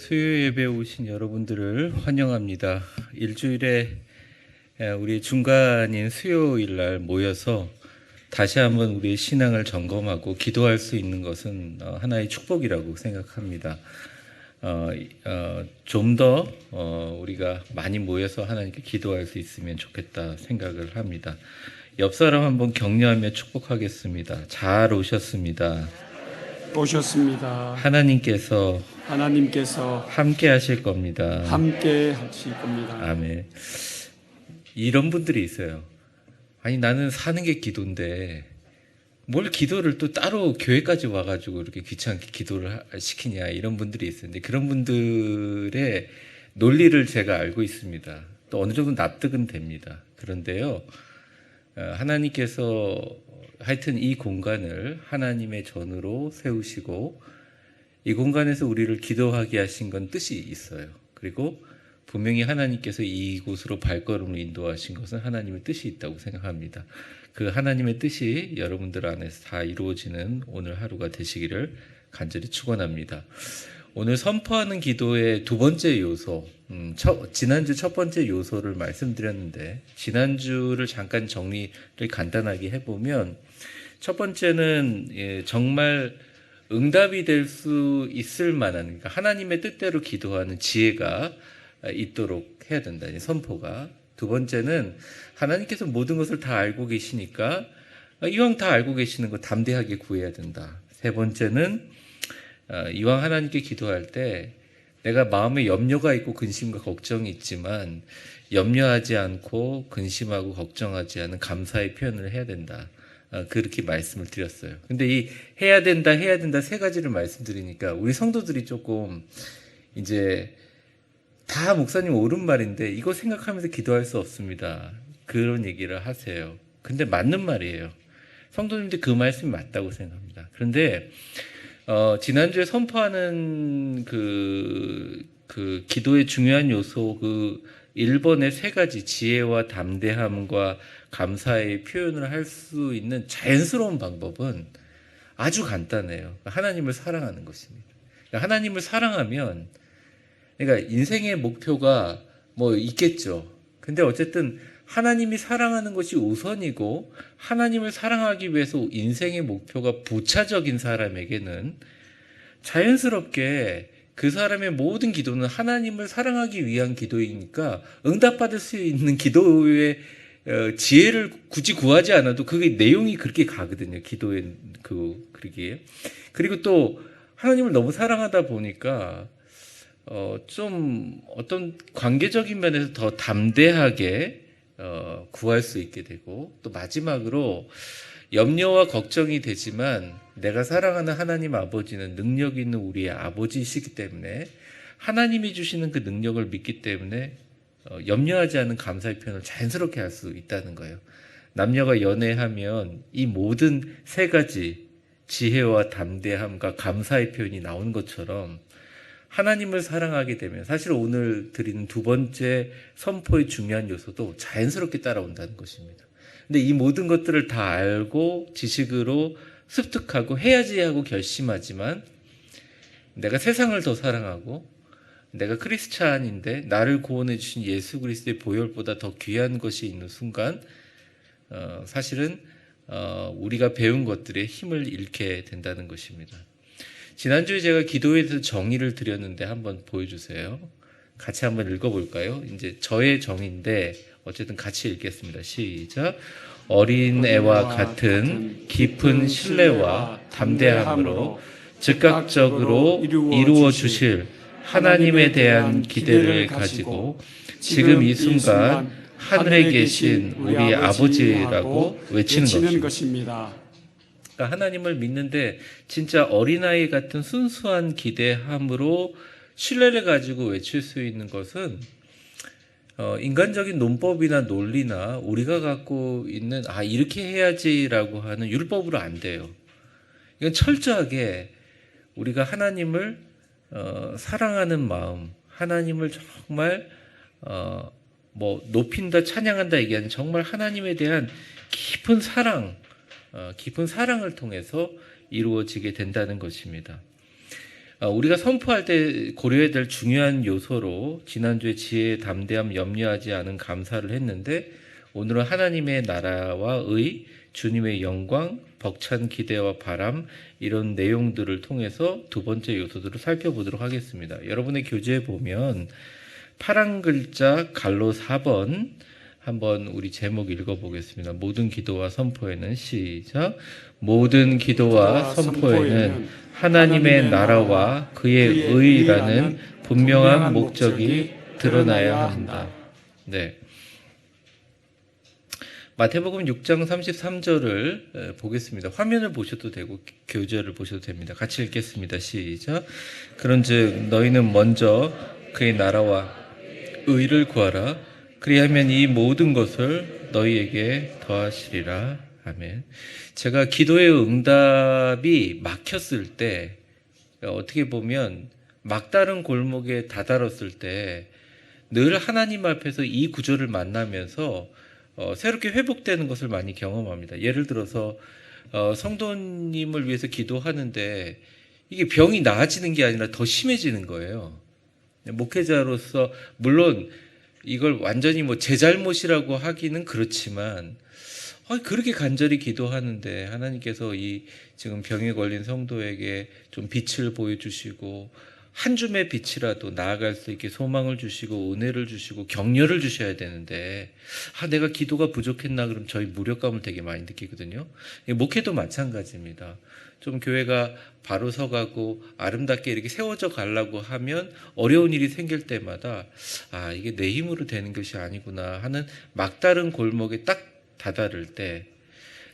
수요 예배에 오신 여러분들을 환영합니다. 일주일에 우리 중간인 수요일 날 모여서 다시 한번 우리의 신앙을 점검하고 기도할 수 있는 것은 하나의 축복이라고 생각합니다. 좀 더 우리가 많이 모여서 하나님께 기도할 수 있으면 좋겠다 생각을 합니다. 옆 사람 한번 격려하며 축복하겠습니다. 잘 오셨습니다. 하나님께서 함께 하실 겁니다. 아멘. 이런 분들이 있어요. 아니, 나는 사는 게 기도인데 뭘 기도를 또 따로 교회까지 와가지고 이렇게 귀찮게 기도를 시키냐, 이런 분들이 있어요. 근데 그런 분들의 논리를 제가 알고 있습니다. 또 어느 정도 납득은 됩니다. 그런데요, 하나님께서 하여튼 이 공간을 하나님의 전으로 세우시고 이 공간에서 우리를 기도하게 하신 건 뜻이 있어요. 그리고 분명히 하나님께서 이곳으로 발걸음을 인도하신 것은 하나님의 뜻이 있다고 생각합니다. 그 하나님의 뜻이 여러분들 안에서 다 이루어지는 오늘 하루가 되시기를 간절히 축원합니다. 오늘 선포하는 기도의 두 번째 요소, 지난주 첫 번째 요소를 말씀드렸는데 지난주를 잠깐 정리를 간단하게 해보면, 첫 번째는 정말 응답이 될 수 있을 만한, 그러니까 하나님의 뜻대로 기도하는 지혜가 있도록 해야 된다, 선포가. 두 번째는 하나님께서 모든 것을 다 알고 계시니까 이왕 다 알고 계시는 거 담대하게 구해야 된다. 세 번째는 이왕 하나님께 기도할 때 내가 마음에 염려가 있고 근심과 걱정이 있지만 염려하지 않고 근심하고 걱정하지 않은 감사의 표현을 해야 된다. 그렇게 말씀을 드렸어요. 근데 이 해야 된다 세 가지를 말씀드리니까 우리 성도들이 조금 이제 다 목사님 옳은 말인데 이거 생각하면서 기도할 수 없습니다, 그런 얘기를 하세요. 근데 맞는 말이에요. 성도님들 그 말씀이 맞다고 생각합니다. 그런데 지난주에 선포하는 그 기도의 중요한 요소, 1번의 세 가지 지혜와 담대함과 감사의 표현을 할 수 있는 자연스러운 방법은 아주 간단해요. 하나님을 사랑하는 것입니다. 하나님을 사랑하면, 그러니까 인생의 목표가 뭐 있겠죠. 근데 어쨌든 하나님이 사랑하는 것이 우선이고 하나님을 사랑하기 위해서 인생의 목표가 부차적인 사람에게는 자연스럽게 그 사람의 모든 기도는 하나님을 사랑하기 위한 기도이니까 응답받을 수 있는 기도의 지혜를 굳이 구하지 않아도 그게 내용이 그렇게 가거든요. 기도의 그러기에. 그리고 또 하나님을 너무 사랑하다 보니까 좀 어떤 관계적인 면에서 더 담대하게 구할 수 있게 되고, 또 마지막으로 염려와 걱정이 되지만 내가 사랑하는 하나님 아버지는 능력 있는 우리의 아버지이시기 때문에 하나님이 주시는 그 능력을 믿기 때문에 염려하지 않은 감사의 표현을 자연스럽게 할 수 있다는 거예요. 남녀가 연애하면 이 모든 세 가지 지혜와 담대함과 감사의 표현이 나오는 것처럼 하나님을 사랑하게 되면 사실 오늘 드리는 두 번째 선포의 중요한 요소도 자연스럽게 따라온다는 것입니다. 근데 이 모든 것들을 다 알고 지식으로 습득하고 해야지 하고 결심하지만, 내가 세상을 더 사랑하고 내가 크리스찬인데 나를 구원해 주신 예수 그리스도의 보혈보다 더 귀한 것이 있는 순간 사실은 우리가 배운 것들의 힘을 잃게 된다는 것입니다. 지난주에 제가 기도에 대해서 정의를 드렸는데 한번 보여주세요. 같이 한번 읽어볼까요? 이제 저의 정의인데 어쨌든 같이 읽겠습니다. 시작. 어린 애와 같은 깊은 신뢰와 담대함으로 즉각적으로 이루어 주실 하나님에 대한 기대를 가지고 지금 이 순간 하늘에 계신 우리 아버지라고 외치는 것입니다. 그러니까 하나님을 믿는데 진짜 어린아이 같은 순수한 기대함으로 신뢰를 가지고 외칠 수 있는 것은 인간적인 논법이나 논리나 우리가 갖고 있는 이렇게 해야지라고 하는 율법으로 안 돼요. 이건 철저하게 우리가 하나님을 사랑하는 마음, 하나님을 정말 높인다, 찬양한다 얘기하는 정말 하나님에 대한 깊은 사랑을 통해서 이루어지게 된다는 것입니다. 우리가 선포할 때 고려해야 될 중요한 요소로 지난주에 지혜, 담대함, 염려하지 않은 감사를 했는데 오늘은 하나님의 나라와 의, 주님의 영광, 벅찬 기대와 바람 이런 내용들을 통해서 두 번째 요소들을 살펴보도록 하겠습니다. 여러분의 교재에 보면 파란 글자 갈로 4번 한번 우리 제목 읽어보겠습니다. 모든 기도와 선포에는 시작. 모든 기도와 선포에는 하나님의 나라와 그의 의라는 분명한 목적이 드러나야 한다. 네. 마태복음 6장 33절을 보겠습니다. 화면을 보셔도 되고 교재를 보셔도 됩니다. 같이 읽겠습니다. 시작. 그런즉 너희는 먼저 그의 나라와 의를 구하라. 그리하면 이 모든 것을 너희에게 더하시리라. 아멘. 제가 기도의 응답이 막혔을 때, 어떻게 보면 막다른 골목에 다다랐을 때 늘 하나님 앞에서 이 구절을 만나면서 새롭게 회복되는 것을 많이 경험합니다. 예를 들어서 성도님을 위해서 기도하는데 이게 병이 나아지는 게 아니라 더 심해지는 거예요. 목회자로서 물론 이걸 완전히 뭐 제 잘못이라고 하기는 그렇지만 그렇게 간절히 기도하는데 하나님께서 이 지금 병에 걸린 성도에게 좀 빛을 보여주시고 한 줌의 빛이라도 나아갈 수 있게 소망을 주시고 은혜를 주시고 격려를 주셔야 되는데 내가 기도가 부족했나 그럼 저희 무력감을 되게 많이 느끼거든요. 목회도 마찬가지입니다. 좀 교회가 바로 서가고 아름답게 이렇게 세워져 가려고 하면 어려운 일이 생길 때마다 이게 내 힘으로 되는 것이 아니구나 하는 막다른 골목에 딱 다다를 때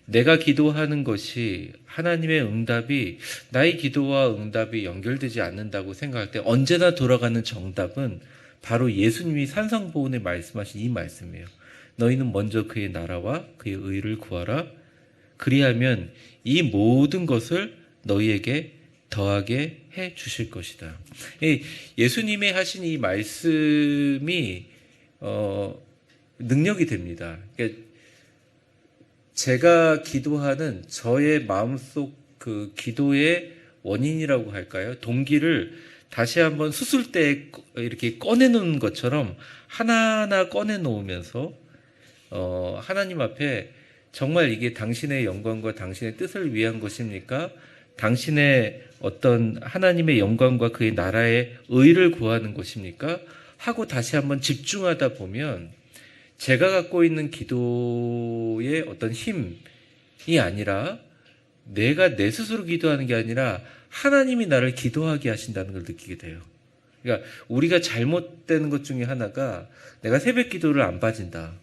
내가 기도하는 것이 하나님의 응답이 나의 기도와 응답이 연결되지 않는다고 생각할 때 언제나 돌아가는 정답은 바로 예수님이 산상보훈에 말씀하신 이 말씀이에요. 너희는 먼저 그의 나라와 그의 의를 구하라. 그리하면 이 모든 것을 너희에게 더하게 해 주실 것이다. 예수님이 하신 이 말씀이 능력이 됩니다. 그러니까 제가 기도하는 저의 마음속 그 기도의 원인이라고 할까요? 동기를 다시 한번 수술대에 이렇게 꺼내놓는 것처럼 하나하나 꺼내놓으면서 하나님 앞에 정말 이게 당신의 영광과 당신의 뜻을 위한 것입니까? 당신의 어떤 하나님의 영광과 그의 나라의 의를 구하는 것입니까? 하고 다시 한번 집중하다 보면 제가 갖고 있는 기도의 어떤 힘이 아니라 내가 내 스스로 기도하는 게 아니라 하나님이 나를 기도하게 하신다는 걸 느끼게 돼요. 그러니까 우리가 잘못되는 것 중에 하나가 내가 새벽 기도를 안 빠진다.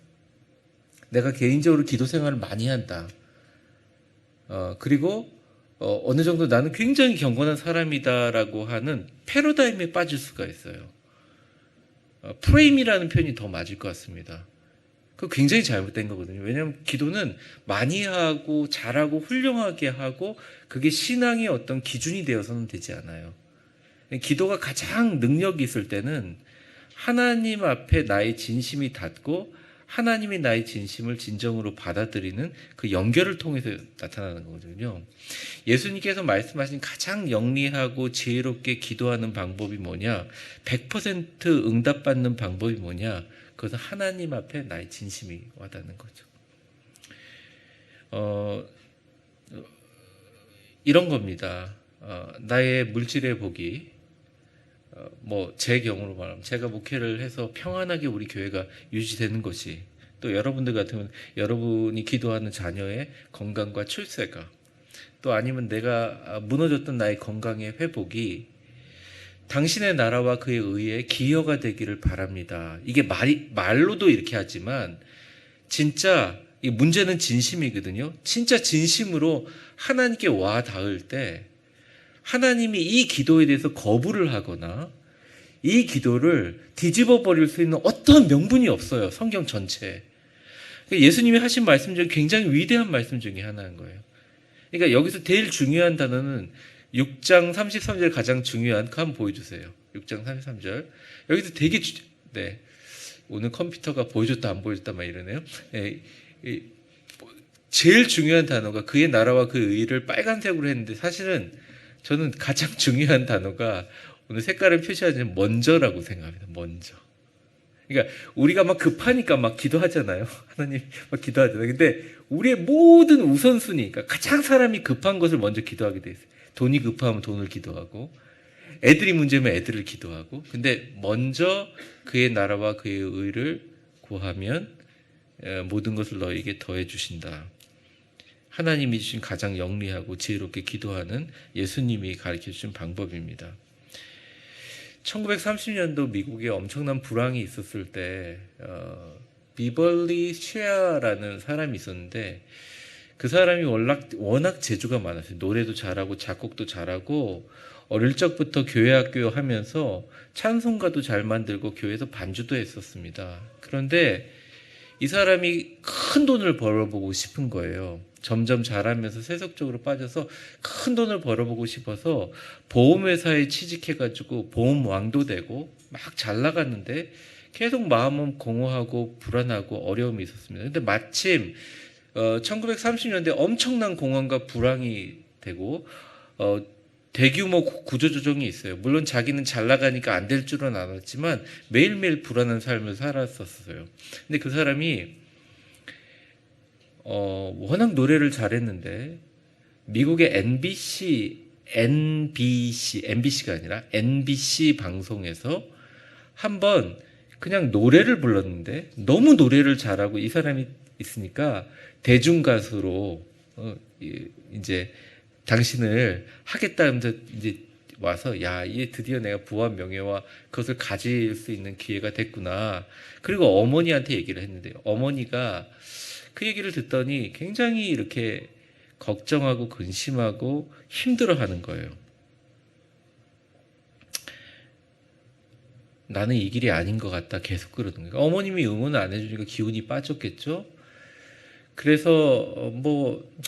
내가 개인적으로 기도 생활을 많이 한다. 그리고 어느 정도 나는 굉장히 경건한 사람이다라고 하는 패러다임에 빠질 수가 있어요. 프레임이라는 표현이 더 맞을 것 같습니다. 그거 굉장히 잘못된 거거든요. 왜냐하면 기도는 많이 하고 잘하고 훌륭하게 하고 그게 신앙의 어떤 기준이 되어서는 되지 않아요. 기도가 가장 능력이 있을 때는 하나님 앞에 나의 진심이 닿고 하나님이 나의 진심을 진정으로 받아들이는 그 연결을 통해서 나타나는 거거든요. 예수님께서 말씀하신 가장 영리하고 지혜롭게 기도하는 방법이 뭐냐? 100% 응답받는 방법이 뭐냐? 그것은 하나님 앞에 나의 진심이 와닿는 거죠. 이런 겁니다. 나의 물질의 복이 제 경우로 말하면 제가 목회를 해서 평안하게 우리 교회가 유지되는 것이 또 여러분들 같으면 여러분이 기도하는 자녀의 건강과 출세가 또 아니면 내가 무너졌던 나의 건강의 회복이 당신의 나라와 그의 의에 기여가 되기를 바랍니다. 이게 말로도 이렇게 하지만 진짜 이 문제는 진심이거든요. 진짜 진심으로 하나님께 와 닿을 때 하나님이 이 기도에 대해서 거부를 하거나 이 기도를 뒤집어 버릴 수 있는 어떤 명분이 없어요. 성경 전체에. 예수님이 하신 말씀 중에 굉장히 위대한 말씀 중에 하나인 거예요. 그러니까 여기서 제일 중요한 단어는 6장 33절 가장 중요한 거 한번 보여주세요. 6장 33절. 여기서 되게 네. 오늘 컴퓨터가 보여줬다 안 보여줬다 막 이러네요. 네. 제일 중요한 단어가 그의 나라와 그 의를 빨간색으로 했는데 사실은 저는 가장 중요한 단어가 오늘 색깔을 표시하자면 먼저라고 생각합니다. 먼저. 그러니까 우리가 막 급하니까 막 기도하잖아요. 하나님 막 기도하잖아요. 근데 우리의 모든 우선순위, 그러니까 가장 사람이 급한 것을 먼저 기도하게 돼 있어요. 돈이 급하면 돈을 기도하고, 애들이 문제면 애들을 기도하고, 근데 먼저 그의 나라와 그의 의를 구하면 모든 것을 너에게 더해 주신다. 하나님이 주신 가장 영리하고 지혜롭게 기도하는 예수님이 가르쳐 주신 방법입니다. 1930년도 미국에 엄청난 불황이 있었을 때 비벌리 쉐아라는 사람이 있었는데, 그 사람이 워낙 재주가 많았어요. 노래도 잘하고 작곡도 잘하고 어릴 적부터 교회 학교 하면서 찬송가도 잘 만들고 교회에서 반주도 했었습니다. 그런데 이 사람이 큰 돈을 벌어보고 싶은 거예요. 점점 잘하면서 세속적으로 빠져서 큰 돈을 벌어보고 싶어서 보험회사에 취직해가지고 보험왕도 되고 막 잘 나갔는데 계속 마음은 공허하고 불안하고 어려움이 있었습니다. 근데 마침 1930년대 엄청난 공황과 불황이 되고 대규모 구조조정이 있어요. 물론 자기는 잘 나가니까 안 될 줄은 알았지만 매일매일 불안한 삶을 살았었어요. 근데 그 사람이 워낙 노래를 잘했는데 미국의 MBC가 아니라 NBC 방송에서 한번 그냥 노래를 불렀는데 너무 노래를 잘하고 이 사람이 있으니까 대중가수로 이제 당신을 하겠다 하면서 이제 와서 야, 이게 드디어 내가 부와 명예와 그것을 가질 수 있는 기회가 됐구나. 그리고 어머니한테 얘기를 했는데요. 어머니가 그 얘기를 듣더니 굉장히 이렇게 걱정하고 근심하고 힘들어하는 거예요. 나는 이 길이 아닌 것 같다 계속 그러는 거예요. 어머님이 응원을 안 해주니까 기운이 빠졌겠죠. 그래서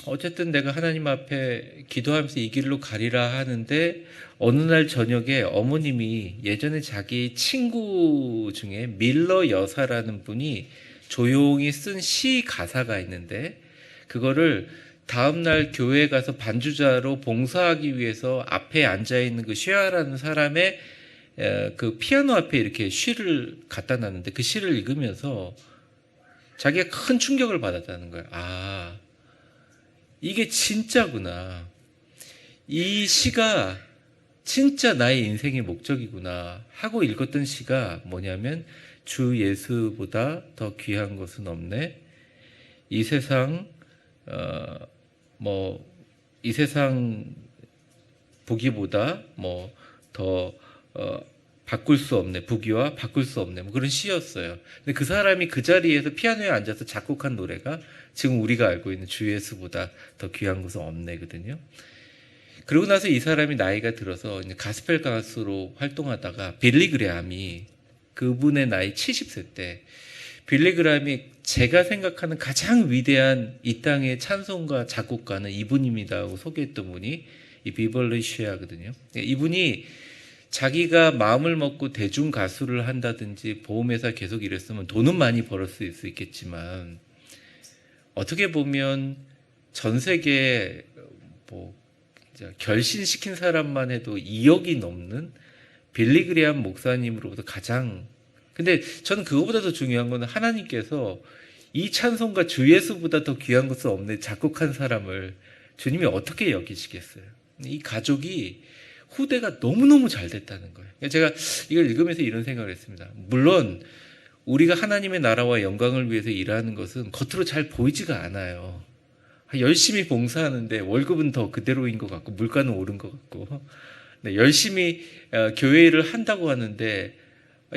어쨌든 내가 하나님 앞에 기도하면서 이 길로 가리라 하는데 어느 날 저녁에 어머님이 예전에 자기 친구 중에 밀러 여사라는 분이 조용히 쓴 시 가사가 있는데 그거를 다음날 교회에 가서 반주자로 봉사하기 위해서 앞에 앉아있는 그 쉐아라는 사람의 그 피아노 앞에 이렇게 시를 갖다 놨는데 그 시를 읽으면서 자기가 큰 충격을 받았다는 거예요. 아, 이게 진짜구나. 이 시가 진짜 나의 인생의 목적이구나 하고 읽었던 시가 뭐냐면 주 예수보다 더 귀한 것은 없네. 이 세상 이 세상 보기보다 더 바꿀 수 없네. 부귀와 바꿀 수 없네. 그런 시였어요. 근데 그 사람이 그 자리에서 피아노에 앉아서 작곡한 노래가 지금 우리가 알고 있는 주 예수보다 더 귀한 것은 없네거든요. 그러고 나서 이 사람이 나이가 들어서 이제 가스펠 가수로 활동하다가 빌리 그레함이 그분의 나이 70세 때 빌리 그레함이 제가 생각하는 가장 위대한 이 땅의 찬송가 작곡가는 이분입니다 하고 소개했던 분이 이 비벌리 쉐아거든요. 이분이 자기가 마음을 먹고 대중 가수를 한다든지 보험회사 계속 일했으면 돈은 많이 벌었을 수 있겠지만 어떻게 보면 전 세계에 결신시킨 사람만 해도 2억이 넘는 빌리 그레함 목사님으로부터 근데 저는 그거보다 더 중요한 건 하나님께서 이 찬송가 주 예수보다 더 귀한 것은 없네 작곡한 사람을 주님이 어떻게 여기시겠어요? 이 가족이 후대가 너무너무 잘 됐다는 거예요. 제가 이걸 읽으면서 이런 생각을 했습니다. 물론 우리가 하나님의 나라와 영광을 위해서 일하는 것은 겉으로 잘 보이지가 않아요. 열심히 봉사하는데 월급은 더 그대로인 것 같고 물가는 오른 것 같고 열심히 교회를 한다고 하는데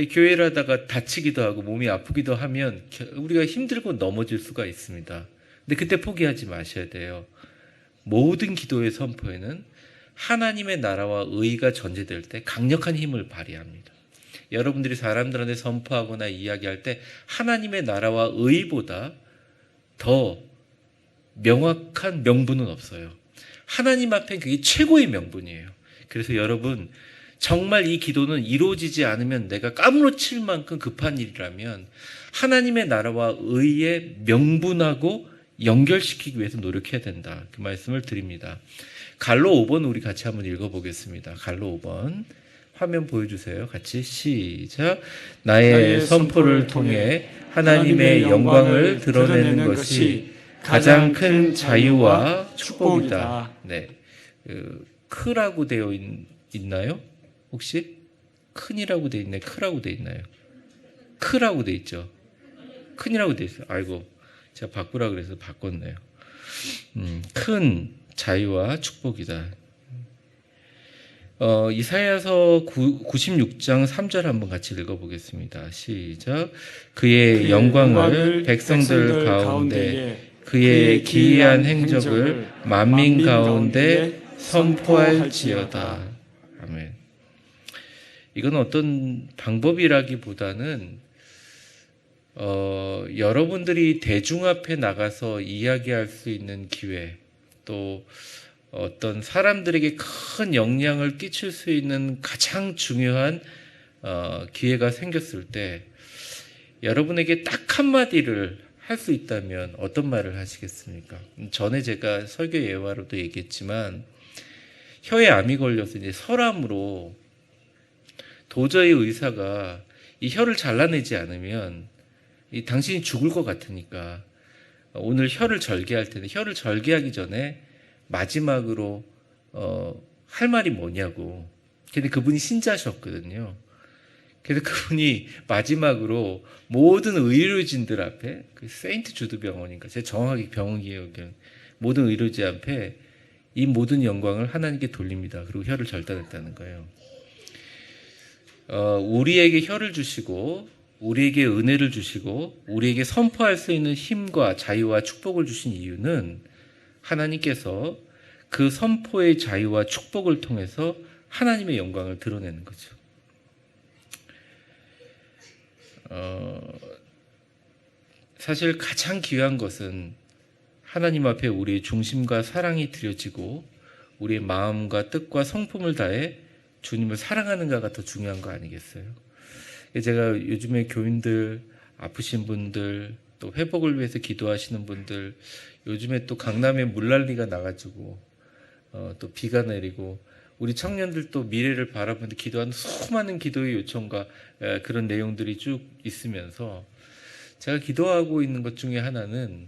교회를 하다가 다치기도 하고 몸이 아프기도 하면 우리가 힘들고 넘어질 수가 있습니다. 근데 그때 포기하지 마셔야 돼요. 모든 기도의 선포에는 하나님의 나라와 의가 전제될 때 강력한 힘을 발휘합니다. 여러분들이 사람들한테 선포하거나 이야기할 때 하나님의 나라와 의보다 더 명확한 명분은 없어요. 하나님 앞엔 그게 최고의 명분이에요. 그래서 여러분 정말 이 기도는 이루어지지 않으면 내가 까무러칠 만큼 급한 일이라면 하나님의 나라와 의의 명분하고 연결시키기 위해서 노력해야 된다. 그 말씀을 드립니다. 갈로 5번 우리 같이 한번 읽어보겠습니다. 갈로 5번 화면 보여주세요. 같이 시작. 나의 선포를 통해 하나님의 영광을 드러내는 것이 가장 큰 자유와 축복이다. 네, 크라고 되어 있나요? 혹시 큰이라고 되어 있나요? 크라고 되어 있나요? 크라고 되어 있죠. 큰이라고 되어 있어요. 아이고, 제가 바꾸라 그래서 바꿨네요. 큰 자유와 축복이다. 이사야서 96장 3절 한번 같이 읽어보겠습니다. 시작. 그의 영광을 백성들 가운데 그의 기이한 행적을 만민 가운데 선포할지어다. 아멘. 이건 어떤 방법이라기보다는 여러분들이 대중 앞에 나가서 이야기할 수 있는 기회, 또 어떤 사람들에게 큰 영향을 끼칠 수 있는 가장 중요한 기회가 생겼을 때 여러분에게 딱 한마디를 할 수 있다면 어떤 말을 하시겠습니까? 전에 제가 설교 예화로도 얘기했지만 혀에 암이 걸려서 이제 설암으로 도저히 의사가 이 혀를 잘라내지 않으면 당신이 죽을 것 같으니까 오늘 혀를 절개할 텐데 혀를 절개하기 전에 마지막으로 할 말이 뭐냐고. 근데 그분이 신자셨거든요. 그래서 그분이 마지막으로 모든 의료진들 앞에 그 세인트 주드 병원인가 제가 정확하게 병원 기억이 모든 의료진 앞에 이 모든 영광을 하나님께 돌립니다. 그리고 혀를 절단했다는 거예요. 우리에게 혀를 주시고 우리에게 은혜를 주시고 우리에게 선포할 수 있는 힘과 자유와 축복을 주신 이유는 하나님께서 그 선포의 자유와 축복을 통해서 하나님의 영광을 드러내는 거죠. 사실 가장 귀한 것은 하나님 앞에 우리의 중심과 사랑이 드려지고 우리의 마음과 뜻과 성품을 다해 주님을 사랑하는가가 더 중요한 거 아니겠어요? 제가 요즘에 교인들, 아프신 분들, 또 회복을 위해서 기도하시는 분들, 요즘에 또 강남에 물난리가 나가지고 또 비가 내리고 우리 청년들 또 미래를 바라보는데 기도하는 수많은 기도의 요청과 그런 내용들이 쭉 있으면서 제가 기도하고 있는 것 중에 하나는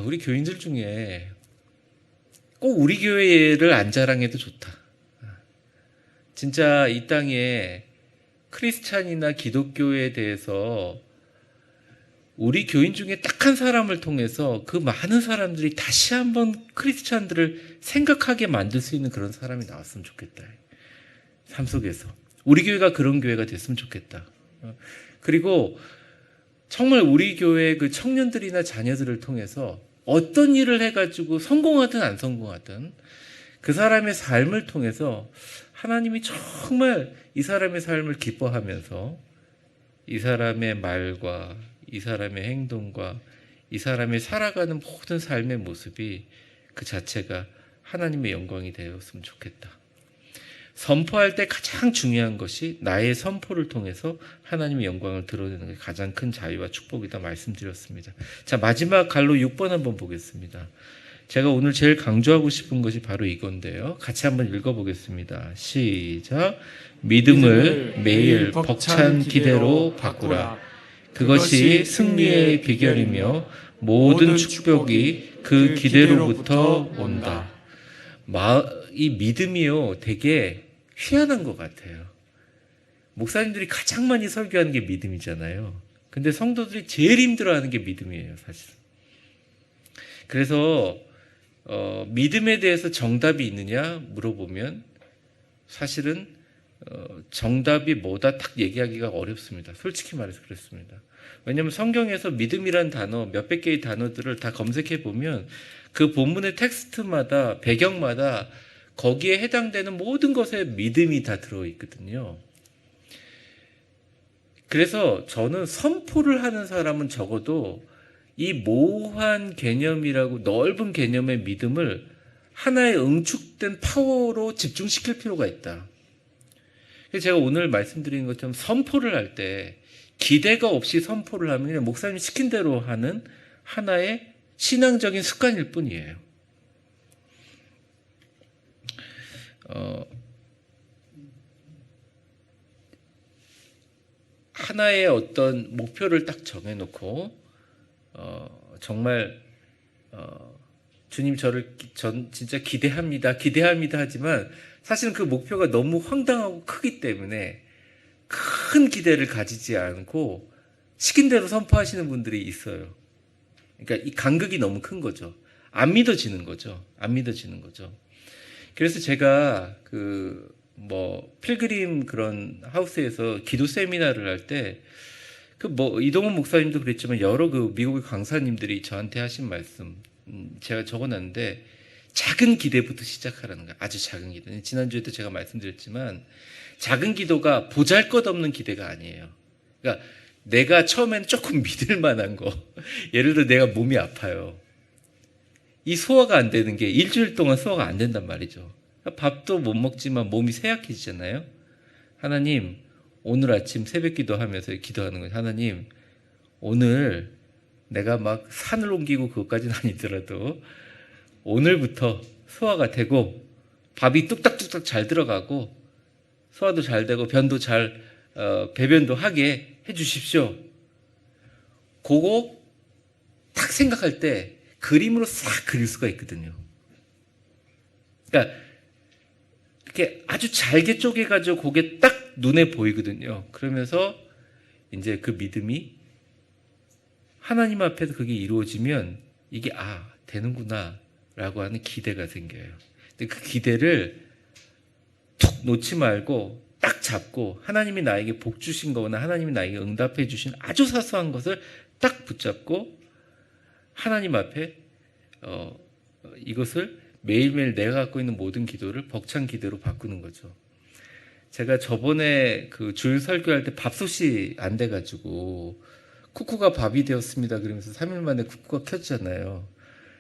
우리 교인들 중에 꼭 우리 교회를 안 자랑해도 좋다. 진짜 이 땅에 크리스찬이나 기독교에 대해서 우리 교인 중에 딱 한 사람을 통해서 그 많은 사람들이 다시 한번 크리스찬들을 생각하게 만들 수 있는 그런 사람이 나왔으면 좋겠다. 삶 속에서. 우리 교회가 그런 교회가 됐으면 좋겠다. 그리고 정말 우리 교회 그 청년들이나 자녀들을 통해서 어떤 일을 해가지고 성공하든 안 성공하든 그 사람의 삶을 통해서 하나님이 정말 이 사람의 삶을 기뻐하면서 이 사람의 말과 이 사람의 행동과 이 사람이 살아가는 모든 삶의 모습이 그 자체가 하나님의 영광이 되었으면 좋겠다. 선포할 때 가장 중요한 것이 나의 선포를 통해서 하나님의 영광을 드러내는 게 가장 큰 자유와 축복이다 말씀드렸습니다. 자, 마지막 갈로 6번 한번 보겠습니다. 제가 오늘 제일 강조하고 싶은 것이 바로 이건데요. 같이 한번 읽어보겠습니다. 시작. 믿음을 매일 벅찬 기대로 바꾸라. 그것이 승리의 비결이며 모든 축복이 그 기대로부터 온다. 이 믿음이요, 되게 희한한 것 같아요. 목사님들이 가장 많이 설교하는 게 믿음이잖아요. 근데 성도들이 제일 힘들어하는 게 믿음이에요, 사실. 그래서 믿음에 대해서 정답이 있느냐 물어보면 사실은 정답이 뭐다 딱 얘기하기가 어렵습니다. 솔직히 말해서 그렇습니다. 왜냐하면 성경에서 믿음이란 단어 몇백 개의 단어들을 다 검색해 보면 그 본문의 텍스트마다 배경마다 거기에 해당되는 모든 것에 믿음이 다 들어있거든요. 그래서 저는 선포를 하는 사람은 적어도 이 모호한 개념이라고 넓은 개념의 믿음을 하나의 응축된 파워로 집중시킬 필요가 있다. 그래서 제가 오늘 말씀드리는 것처럼 선포를 할 때 기대가 없이 선포를 하면 그냥 목사님이 시킨 대로 하는 하나의 신앙적인 습관일 뿐이에요. 어, 하나의 어떤 목표를 딱 정해놓고 정말 주님 전 진짜 기대합니다 하지만 사실은 그 목표가 너무 황당하고 크기 때문에 큰 기대를 가지지 않고 시킨 대로 선포하시는 분들이 있어요. 그러니까 이 간극이 너무 큰 거죠. 안 믿어지는 거죠. 그래서 제가 필그림 그런 하우스에서 기도 세미나를 할 때 이동훈 목사님도 그랬지만 여러 미국의 강사님들이 저한테 하신 말씀 제가 적어놨는데 작은 기대부터 시작하라는 거예요. 아주 작은 기대. 지난주에도 제가 말씀드렸지만 작은 기도가 보잘것없는 기대가 아니에요. 그러니까 내가 처음엔 조금 믿을 만한 거. 예를 들어 내가 몸이 아파요. 이 소화가 안 되는 게 일주일 동안 소화가 안 된단 말이죠. 밥도 못 먹지만 몸이 쇠약해지잖아요. 하나님, 오늘 아침 새벽 기도하면서 기도하는 거예요. 하나님, 오늘 내가 막 산을 옮기고 그것까지는 아니더라도 오늘부터 소화가 되고 밥이 뚝딱뚝딱 잘 들어가고 소화도 잘 되고 변도 잘 배변도 하게 해주십시오. 그거 딱 생각할 때 그림으로 싹 그릴 수가 있거든요. 그러니까 이렇게 아주 잘게 쪼개가지고 그게 딱 눈에 보이거든요. 그러면서 이제 그 믿음이 하나님 앞에서 그게 이루어지면 이게 되는구나 라고 하는 기대가 생겨요. 근데 그 기대를 툭 놓지 말고 딱 잡고 하나님이 나에게 복 주신 거나 하나님이 나에게 응답해 주신 아주 사소한 것을 딱 붙잡고 하나님 앞에 이것을 매일매일 내가 갖고 있는 모든 기도를 벅찬 기도로 바꾸는 거죠. 제가 저번에 주일 설교할 때 밥솥이 안 돼가지고 쿠쿠가 밥이 되었습니다 그러면서 3일 만에 쿠쿠가 켰잖아요.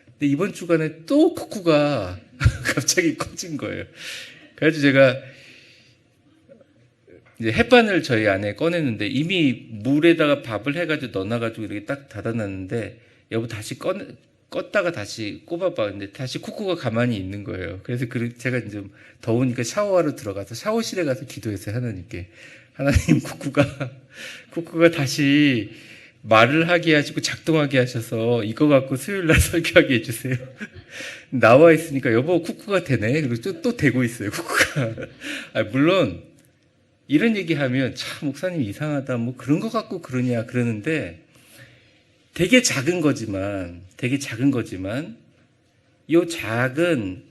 근데 이번 주간에 또 쿠쿠가 갑자기 꺼진 거예요. 그래서 제가 이제 햇반을 저희 안에 꺼냈는데 이미 물에다가 밥을 해가지고 넣어놔가지고 이렇게 딱 닫아놨는데 여보 다시 껐다가 다시 꼽아봐. 근데 다시 쿠쿠가 가만히 있는 거예요. 그래서 제가 이제 더우니까 샤워하러 들어가서 샤워실에 가서 기도했어요. 하나님께. 하나님 쿠쿠가 다시 말을 하게 하시고 작동하게 하셔서 이거 갖고 수요일날 설교하게 해주세요. 나와 있으니까 여보 쿠쿠가 되네. 그리고 또 되고 있어요. 쿠쿠가. 물론 이런 얘기하면 참 목사님 이상하다 뭐 그런 거 갖고 그러냐 그러는데 되게 작은 거지만 이 작은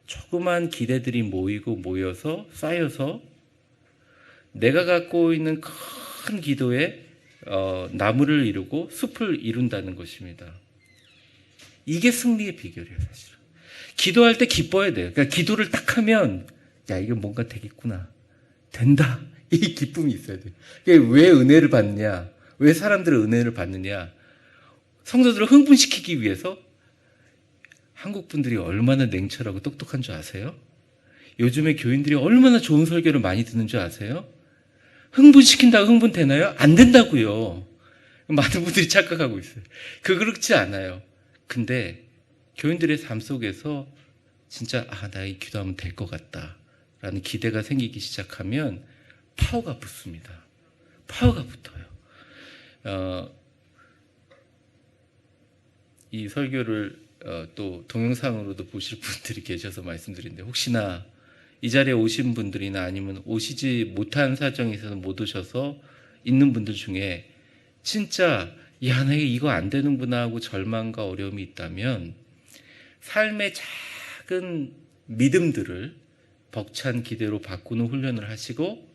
조그만 기대들이 모여서 쌓여서 내가 갖고 있는 큰 기도에 나무를 이루고 숲을 이룬다는 것입니다. 이게 승리의 비결이에요, 사실은. 기도할 때 기뻐야 돼요. 그러니까 기도를 딱 하면 이게 뭔가 되겠구나. 된다. 이 기쁨이 있어야 돼요. 왜 은혜를 받느냐? 왜 사람들은 은혜를 받느냐? 성도들을 흥분시키기 위해서 한국 분들이 얼마나 냉철하고 똑똑한 줄 아세요? 요즘에 교인들이 얼마나 좋은 설교를 많이 듣는 줄 아세요? 흥분시킨다고 흥분되나요? 안 된다고요. 많은 분들이 착각하고 있어요. 그렇지 않아요. 근데 교인들의 삶 속에서 진짜 나 이 기도하면 될 것 같다 라는 기대가 생기기 시작하면 파워가 붙습니다. 파워가 붙어요. 이 설교를 또 동영상으로도 보실 분들이 계셔서 말씀드리는데 혹시나 이 자리에 오신 분들이나 아니면 오시지 못한 사정이 있어서 못 오셔서 있는 분들 중에 진짜 나에게 이거 안 되는구나 하고 절망과 어려움이 있다면 삶의 작은 믿음들을 벅찬 기대로 바꾸는 훈련을 하시고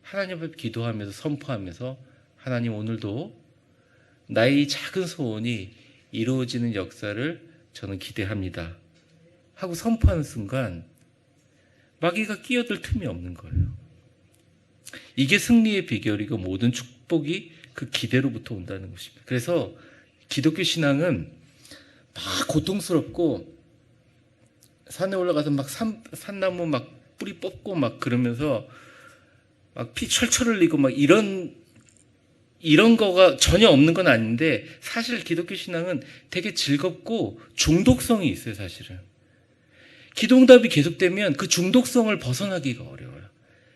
하나님 앞에 기도하면서 선포하면서 하나님 오늘도 나의 작은 소원이 이루어지는 역사를 저는 기대합니다 하고 선포하는 순간 마귀가 끼어들 틈이 없는 거예요. 이게 승리의 비결이고 모든 축복이 그 기대로부터 온다는 것입니다. 그래서 기독교 신앙은 막 고통스럽고 산에 올라가서 막 산나무 막 뿌리 뽑고 막 그러면서 막 피 철철 흘리고 막 이런 거가 전혀 없는 건 아닌데 사실 기독교 신앙은 되게 즐겁고 중독성이 있어요, 사실은. 기도응답이 계속되면 그 중독성을 벗어나기가 어려워요.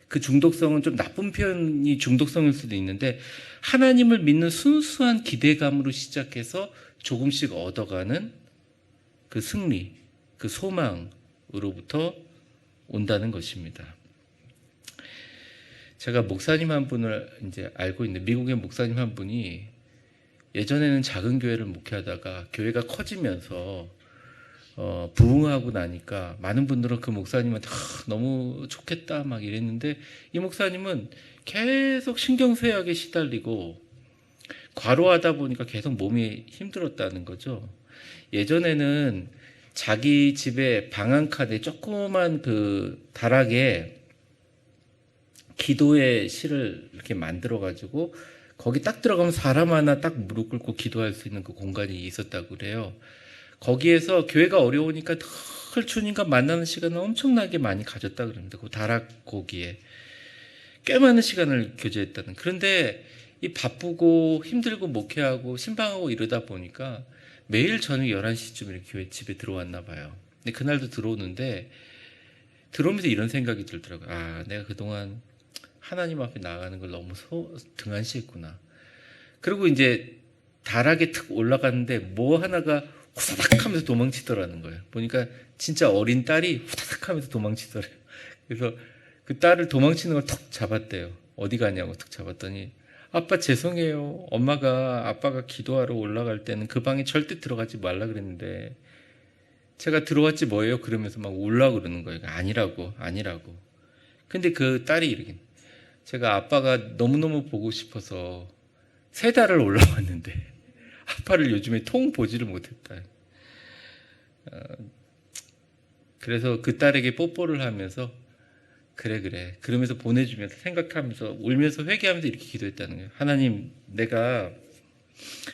그 중독성은 좀 나쁜 표현이 중독성일 수도 있는데 하나님을 믿는 순수한 기대감으로 시작해서 조금씩 얻어가는 그 승리, 그 소망으로부터 온다는 것입니다. 제가 목사님 한 분을 이제 알고 있는데 미국의 목사님 한 분이 예전에는 작은 교회를 목회하다가 교회가 커지면서 부흥하고 나니까 많은 분들은 그 목사님한테 너무 좋겠다 막 이랬는데 이 목사님은 계속 신경쇠약에 시달리고 과로하다 보니까 계속 몸이 힘들었다는 거죠. 예전에는 자기 집에 방 한 칸에 조그만 그 다락에 기도의 실을 이렇게 만들어 가지고 거기 딱 들어가면 사람 하나 딱 무릎 꿇고 기도할 수 있는 그 공간이 있었다고 그래요. 거기에서 교회가 어려우니까 늘 주님과 만나는 시간을 엄청나게 많이 가졌다 그럽니다. 그 다락 거기에 꽤 많은 시간을 교제했다는. 그런데 이 바쁘고 힘들고 목회하고 신방하고 이러다 보니까 매일 저녁 11시쯤 이렇게 교회 집에 들어왔나 봐요. 근데 그날도 들어오는데 들어오면서 이런 생각이 들더라고요. 아, 내가 그동안 하나님 앞에 나가는 걸 너무 등한시했구나. 그리고 이제 다락에 탁 올라갔는데 뭐 하나가 후다닥 하면서 도망치더라는 거예요. 보니까 진짜 어린 딸이 후다닥 하면서 도망치더래요. 그래서 그 딸을 도망치는 걸 턱 잡았대요. 어디 가냐고 턱 잡았더니 아빠 죄송해요. 엄마가 아빠가 기도하러 올라갈 때는 그 방에 절대 들어가지 말라 그랬는데 제가 들어왔지 뭐예요? 그러면서 막 울라고 그러는 거예요. 아니라고. 근데 그 딸이 이렇게 제가 아빠가 너무너무 보고 싶어서 3달을 올라왔는데 아빠를 요즘에 통 보지를 못했다. 그래서 그 딸에게 뽀뽀를 하면서 그래 그러면서 보내주면서 생각하면서 울면서 회개하면서 이렇게 기도했다는 거예요. 하나님, 내가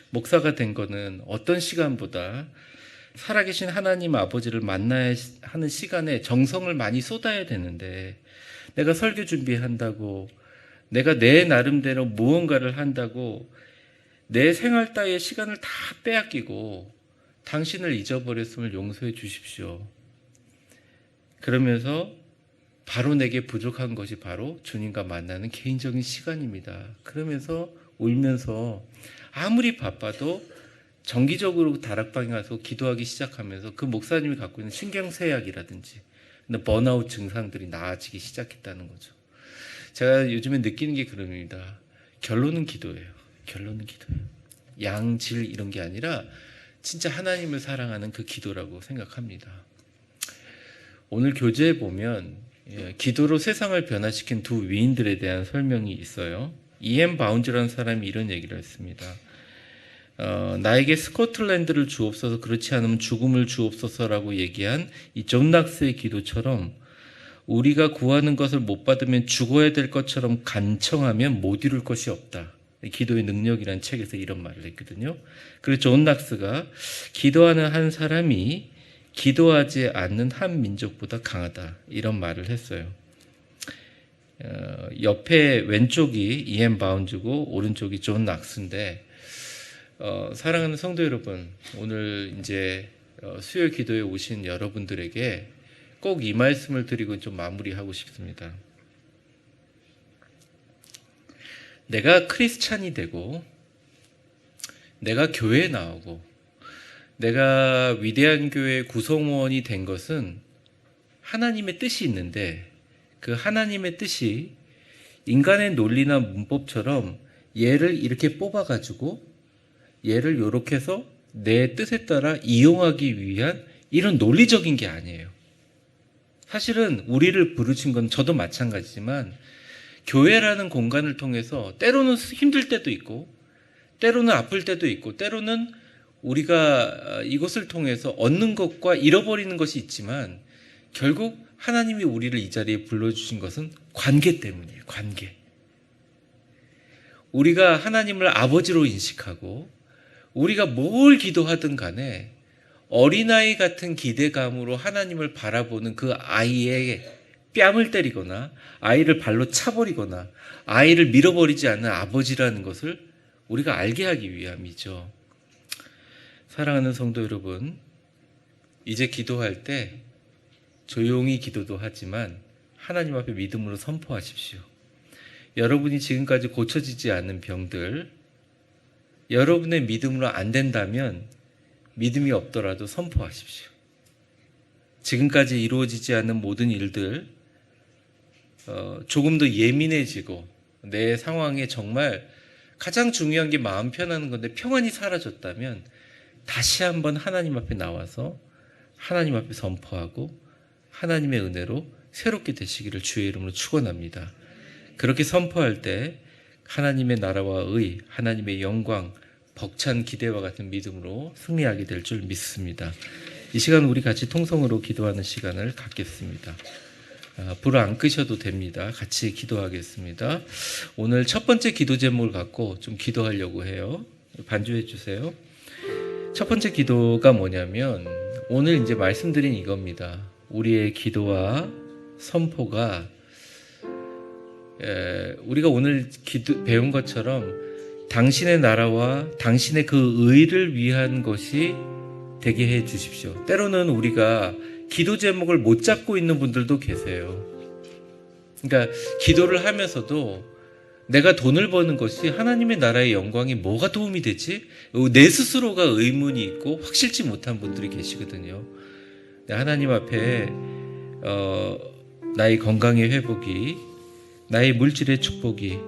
목사가 된 거는 어떤 시간보다 살아계신 하나님 아버지를 만나야 하는 시간에 정성을 많이 쏟아야 되는데 내가 설교 준비한다고 내가 내 나름대로 무언가를 한다고 내 생활 따위의 시간을 다 빼앗기고 당신을 잊어버렸음을 용서해 주십시오. 그러면서 바로 내게 부족한 것이 바로 주님과 만나는 개인적인 시간입니다. 그러면서 울면서 아무리 바빠도 정기적으로 다락방에 가서 기도하기 시작하면서 그 목사님이 갖고 있는 신경쇠약이라든지 번아웃 증상들이 나아지기 시작했다는 거죠. 제가 요즘에 느끼는 게 그럽니다. 결론은 기도예요. 양질 이런 게 아니라 진짜 하나님을 사랑하는 그 기도라고 생각합니다. 오늘 교재에 보면 기도로 세상을 변화시킨 두 위인들에 대한 설명이 있어요. E.M. 바운즈라는 사람이 이런 얘기를 했습니다. 나에게 스코틀랜드를 주옵소서, 그렇지 않으면 죽음을 주옵소서라고 얘기한 이 존 낙스의 기도처럼 우리가 구하는 것을 못 받으면 죽어야 될 것처럼 간청하면 못 이룰 것이 없다. 기도의 능력이라는 책에서 이런 말을 했거든요. 그리고 존 낙스가 기도하는 한 사람이 기도하지 않는 한 민족보다 강하다, 이런 말을 했어요. 옆에 왼쪽이 E.M. 바운즈고 오른쪽이 존 낙스인데 사랑하는 성도 여러분, 오늘 이제 수요 기도에 오신 여러분들에게 꼭 이 말씀을 드리고 좀 마무리하고 싶습니다. 내가 크리스찬이 되고 내가 교회에 나오고 내가 위대한 교회의 구성원이 된 것은 하나님의 뜻이 있는데 그 하나님의 뜻이 인간의 논리나 문법처럼 얘를 이렇게 뽑아가지고 얘를 이렇게 해서 내 뜻에 따라 이용하기 위한 이런 논리적인 게 아니에요. 사실은 우리를 부르신 건 저도 마찬가지지만 교회라는 공간을 통해서 때로는 힘들 때도 있고 때로는 아플 때도 있고 때로는 우리가 이것을 통해서 얻는 것과 잃어버리는 것이 있지만 결국 하나님이 우리를 이 자리에 불러주신 것은 관계 때문이에요. 관계. 우리가 하나님을 아버지로 인식하고 우리가 뭘 기도하든 간에 어린아이 같은 기대감으로 하나님을 바라보는 그 아이의 뺨을 때리거나 아이를 발로 차버리거나 아이를 밀어버리지 않는 아버지라는 것을 우리가 알게 하기 위함이죠. 사랑하는 성도 여러분, 이제 기도할 때 조용히 기도도 하지만 하나님 앞에 믿음으로 선포하십시오. 여러분이 지금까지 고쳐지지 않는 병들, 여러분의 믿음으로 안 된다면 믿음이 없더라도 선포하십시오. 지금까지 이루어지지 않는 모든 일들, 조금 더 예민해지고 내 상황에 정말 가장 중요한 게 마음 편하는 건데 평안이 사라졌다면 다시 한번 하나님 앞에 나와서 하나님 앞에 선포하고 하나님의 은혜로 새롭게 되시기를 주의 이름으로 축원합니다. 그렇게 선포할 때 하나님의 나라와 의, 하나님의 영광, 벅찬 기대와 같은 믿음으로 승리하게 될 줄 믿습니다. 이 시간 우리 같이 통성으로 기도하는 시간을 갖겠습니다. 불을 안 끄셔도 됩니다. 같이 기도하겠습니다. 오늘 첫 번째 기도 제목을 갖고 좀 기도하려고 해요. 반주해 주세요. 첫 번째 기도가 뭐냐면 오늘 이제 말씀드린 이겁니다. 우리의 기도와 선포가 우리가 오늘 배운 것처럼 당신의 나라와 당신의 그 의를 위한 것이 되게 해 주십시오. 때로는 우리가 기도 제목을 못 잡고 있는 분들도 계세요. 그러니까 기도를 하면서도 내가 돈을 버는 것이 하나님의 나라의 영광에 뭐가 도움이 되지? 내 스스로가 의문이 있고 확실치 못한 분들이 계시거든요. 하나님 앞에 나의 건강의 회복이, 나의 물질의 축복이,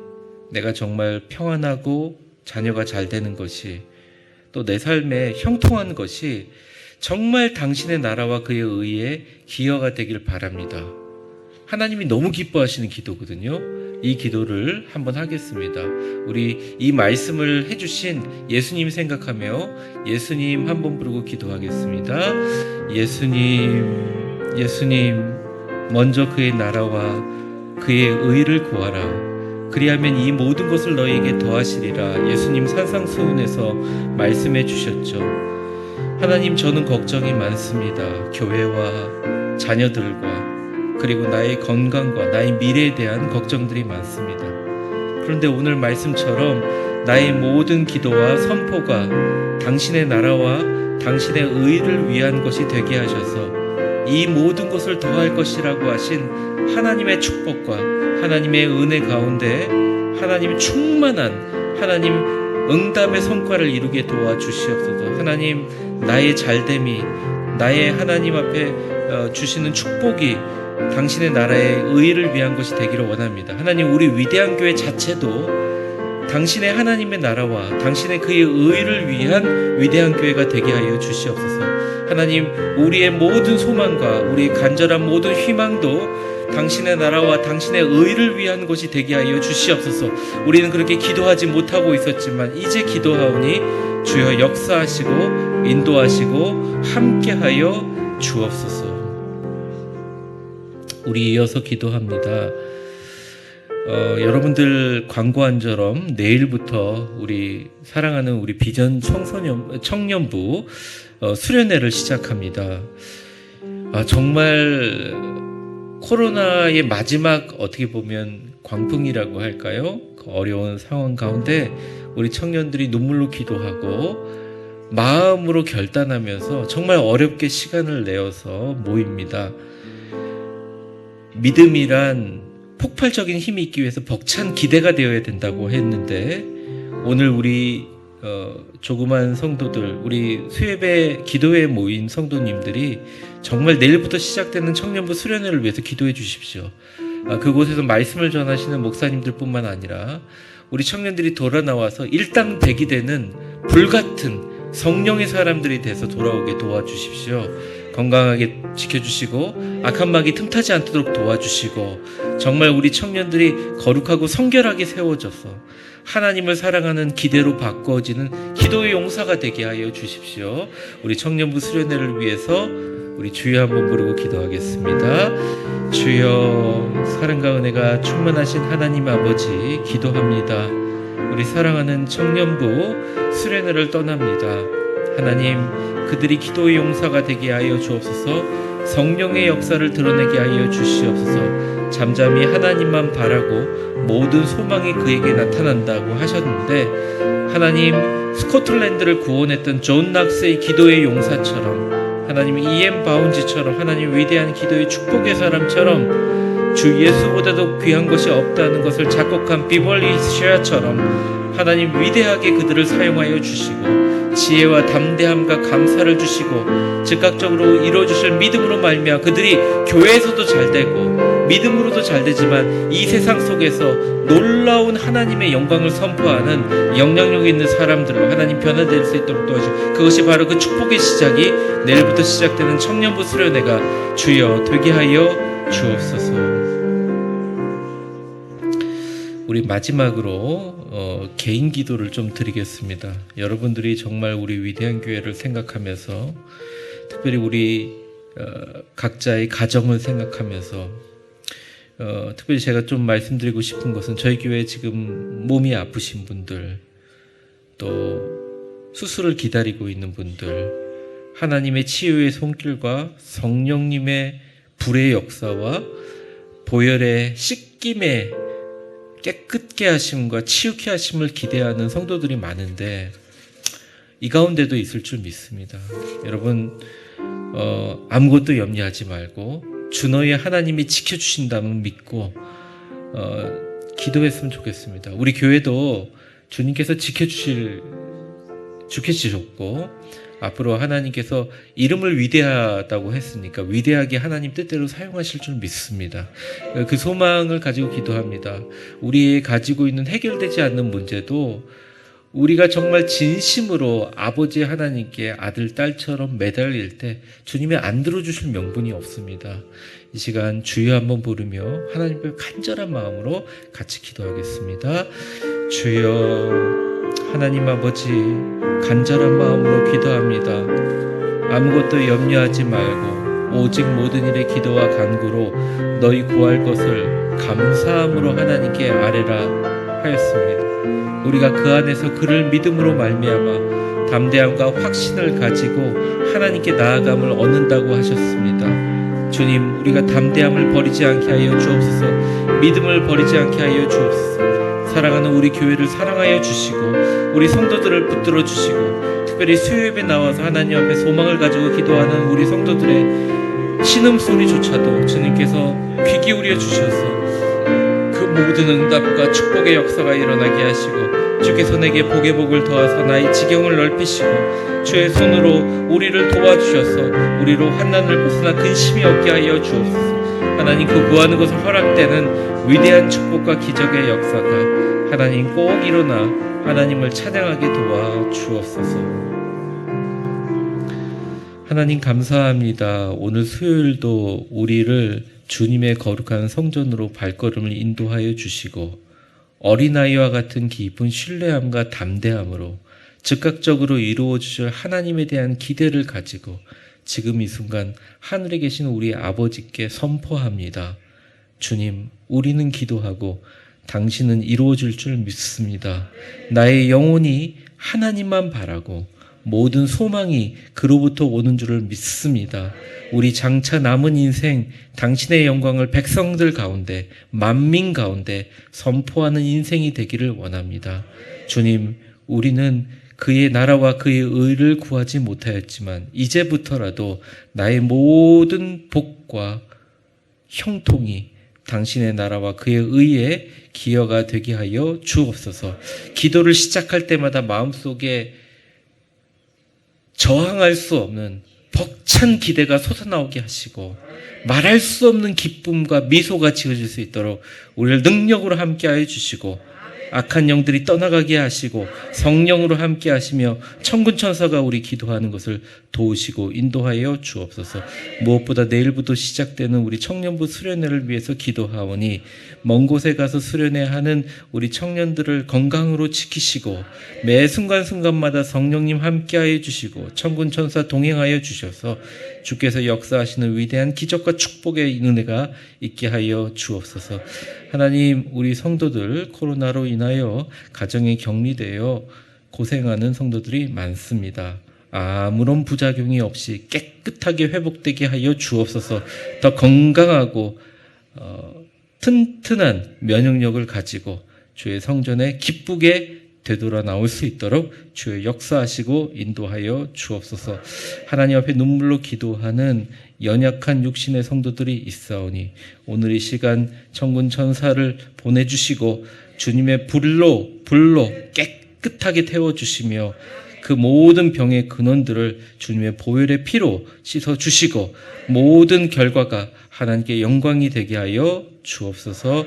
내가 정말 평안하고 자녀가 잘 되는 것이, 또 내 삶에 형통한 것이 정말 당신의 나라와 그의 의에 기여가 되길 바랍니다. 하나님이 너무 기뻐하시는 기도거든요. 이 기도를 한번 하겠습니다. 우리 이 말씀을 해주신 예수님 생각하며 예수님 한번 부르고 기도하겠습니다. 예수님, 예수님, 먼저 그의 나라와 그의 의를 구하라. 그리하면 이 모든 것을 너희에게 더하시리라. 예수님 산상수훈에서 말씀해 주셨죠. 하나님, 저는 걱정이 많습니다. 교회와 자녀들과 그리고 나의 건강과 나의 미래에 대한 걱정들이 많습니다. 그런데 오늘 말씀처럼 나의 모든 기도와 선포가 당신의 나라와 당신의 의를 위한 것이 되게 하셔서 이 모든 것을 더할 것이라고 하신 하나님의 축복과 하나님의 은혜 가운데 하나님 충만한 하나님 응답의 성과를 이루게 도와주시옵소서. 하나님, 나의 잘됨이, 나의 하나님 앞에 주시는 축복이 당신의 나라의 의를 위한 것이 되기를 원합니다. 하나님, 우리 위대한 교회 자체도 당신의 하나님의 나라와 당신의 그의 의를 위한 위대한 교회가 되게 하여 주시옵소서. 하나님, 우리의 모든 소망과 우리의 간절한 모든 희망도 당신의 나라와 당신의 의를 위한 것이 되게 하여 주시옵소서. 우리는 그렇게 기도하지 못하고 있었지만 이제 기도하오니 주여 역사하시고 인도하시고 함께하여 주옵소서. 우리 이어서 기도합니다. 여러분들 광고한처럼 내일부터 우리 사랑하는 우리 비전 청년부 수련회를 시작합니다. 정말 코로나의 마지막 어떻게 보면 광풍이라고 할까요? 그 어려운 상황 가운데 우리 청년들이 눈물로 기도하고 마음으로 결단하면서 정말 어렵게 시간을 내어서 모입니다. 믿음이란 폭발적인 힘이 있기 위해서 벅찬 기대가 되어야 된다고 했는데 오늘 우리 조그만 성도들, 우리 수협의 기도회에 모인 성도님들이 정말 내일부터 시작되는 청년부 수련회를 위해서 기도해 주십시오. 그곳에서 말씀을 전하시는 목사님들 뿐만 아니라 우리 청년들이 돌아 나와서 일당백이 되는 불같은 성령의 사람들이 돼서 돌아오게 도와주십시오. 건강하게 지켜주시고 악한 마귀 틈타지 않도록 도와주시고 정말 우리 청년들이 거룩하고 성결하게 세워져서 하나님을 사랑하는 기대로 바꿔지는 기도의 용사가 되게 하여 주십시오. 우리 청년부 수련회를 위해서 우리 주여 한번 부르고 기도하겠습니다. 주여, 사랑과 은혜가 충만하신 하나님 아버지, 기도합니다. 우리 사랑하는 청년부 수련회를 떠납니다. 하나님, 그들이 기도의 용사가 되게 하여 주옵소서. 성령의 역사를 드러내게 하여 주시옵소서. 잠잠히 하나님만 바라고 모든 소망이 그에게 나타난다고 하셨는데 하나님, 스코틀랜드를 구원했던 존 낙스의 기도의 용사처럼 하나님 E.M. 바운지처럼 하나님 위대한 기도의 축복의 사람처럼 주 예수보다도 귀한 것이 없다는 것을 작곡한 비벌리 쉐아처럼 하나님 위대하게 그들을 사용하여 주시고 지혜와 담대함과 감사를 주시고 즉각적으로 이루어주실 믿음으로 말미암아 그들이 교회에서도 잘되고 믿음으로도 잘되지만 이 세상 속에서 놀라운 하나님의 영광을 선포하는 영향력 있는 사람들로 하나님 변화될 수 있도록 도와주시고 그것이 바로 그 축복의 시작이 내일부터 시작되는 청년부 수련회가 주여 되게 하여 주옵소서. 우리 마지막으로 개인 기도를 좀 드리겠습니다. 여러분들이 정말 우리 위대한 교회를 생각하면서 특별히 우리 각자의 가정을 생각하면서 특별히 제가 좀 말씀드리고 싶은 것은 저희 교회에 지금 몸이 아프신 분들 또 수술을 기다리고 있는 분들 하나님의 치유의 손길과 성령님의 불의 역사와 보혈의 씻김의 깨끗게 하심과 치유케 하심을 기대하는 성도들이 많은데 이 가운데도 있을 줄 믿습니다. 여러분 아무것도 염려하지 말고 주 너의 하나님이 지켜주신다면 믿고 기도했으면 좋겠습니다. 우리 교회도 주님께서 지켜주셨고 앞으로 하나님께서 이름을 위대하다고 했으니까 위대하게 하나님 뜻대로 사용하실 줄 믿습니다. 그 소망을 가지고 기도합니다. 우리 가지고 있는 해결되지 않는 문제도 우리가 정말 진심으로 아버지 하나님께 아들, 딸처럼 매달릴 때 주님이 안 들어주실 명분이 없습니다. 이 시간 주여 한번 부르며 하나님께 간절한 마음으로 같이 기도하겠습니다. 주여 하나님 아버지 간절한 마음으로 기도합니다. 아무것도 염려하지 말고 오직 모든 일에 기도와 간구로 너희 구할 것을 감사함으로 하나님께 아뢰라 하였습니다. 우리가 그 안에서 그를 믿음으로 말미암아 담대함과 확신을 가지고 하나님께 나아감을 얻는다고 하셨습니다. 주님, 우리가 담대함을 버리지 않게 하여 주옵소서. 믿음을 버리지 않게 하여 주옵소서. 사랑하는 우리 교회를 사랑하여 주시고 우리 성도들을 붙들어 주시고 특별히 수요예배 나와서 하나님 앞에 소망을 가지고 기도하는 우리 성도들의 신음소리조차도 주님께서 귀 기울여 주셔서 그 모든 응답과 축복의 역사가 일어나게 하시고 주께서 내게 복의 복을 더하사 나의 지경을 넓히시고 주의 손으로 우리를 도와주셔서 우리로 환난을 벗어나 근심이 없게 하여 주옵소서. 하나님 그 구하는 것을 허락되는 위대한 축복과 기적의 역사가 하나님 꼭 일어나 하나님을 찬양하게 도와 주옵소서. 하나님 감사합니다. 오늘 수요일도 우리를 주님의 거룩한 성전으로 발걸음을 인도하여 주시고 어린아이와 같은 깊은 신뢰함과 담대함으로 즉각적으로 이루어 주실 하나님에 대한 기대를 가지고 지금 이 순간 하늘에 계신 우리 아버지께 선포합니다. 주님, 우리는 기도하고 당신은 이루어질 줄 믿습니다. 나의 영혼이 하나님만 바라고 모든 소망이 그로부터 오는 줄을 믿습니다. 우리 장차 남은 인생 당신의 영광을 백성들 가운데 만민 가운데 선포하는 인생이 되기를 원합니다. 주님, 우리는 그의 나라와 그의 의를 구하지 못하였지만 이제부터라도 나의 모든 복과 형통이 당신의 나라와 그의 의에 기여가 되게 하여 주옵소서. 기도를 시작할 때마다 마음속에 저항할 수 없는 벅찬 기대가 솟아나오게 하시고 말할 수 없는 기쁨과 미소가 지어질 수 있도록 우리를 능력으로 함께하여 주시고 악한 영들이 떠나가게 하시고 성령으로 함께 하시며 천군 천사가 우리 기도하는 것을 도우시고 인도하여 주옵소서. 무엇보다 내일부터 시작되는 우리 청년부 수련회를 위해서 기도하오니 먼 곳에 가서 수련회하는 우리 청년들을 건강으로 지키시고 매 순간순간마다 성령님 함께하여 주시고 천군 천사 동행하여 주셔서 주께서 역사하시는 위대한 기적과 축복의 은혜가 있게 하여 주옵소서. 하나님, 우리 성도들 코로나로 인하여 가정에 격리되어 고생하는 성도들이 많습니다. 아무런 부작용이 없이 깨끗하게 회복되게 하여 주옵소서. 더 건강하고 튼튼한 면역력을 가지고 주의 성전에 기쁘게 되돌아 나올 수 있도록 주의 역사하시고 인도하여 주옵소서. 하나님 앞에 눈물로 기도하는 연약한 육신의 성도들이 있사오니 오늘 이 시간 천군 천사를 보내주시고 주님의 불로 깨끗하게 태워주시며 그 모든 병의 근원들을 주님의 보혈의 피로 씻어주시고 모든 결과가 하나님께 영광이 되게 하여 주옵소서.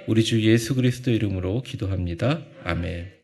우리 주 예수 그리스도 이름으로 기도합니다. 아멘.